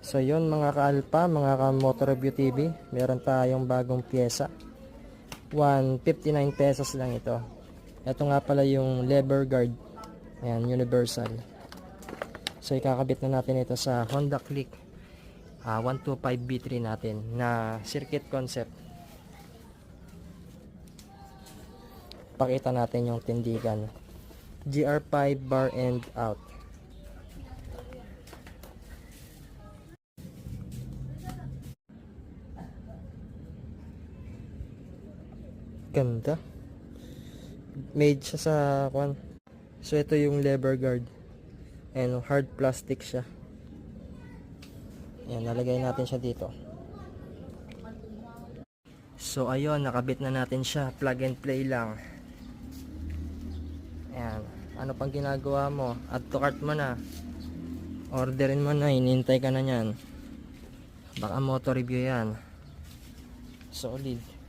So yun mga ka-alpha, mga ka-motor review TV, meron tayong bagong pyesa. 159 pesos lang ito. Ito nga pala yung lever guard. Ayan, universal. So ikakabit na natin ito sa Honda Click 125B3 natin na circuit concept. Pakita natin yung tindigan. GR5 bar end out. Ganda. Made siya sa kwan. So ito yung lever guard. And hard plastic siya. Ayan, nalagay natin siya dito. So ayun, nakabit na natin siya. Plug and play lang. Ayan. Ano pang ginagawa mo? Add to cart mo na. Orderin mo na. Hinintay ka na yan. Baka motor review yan. Solid.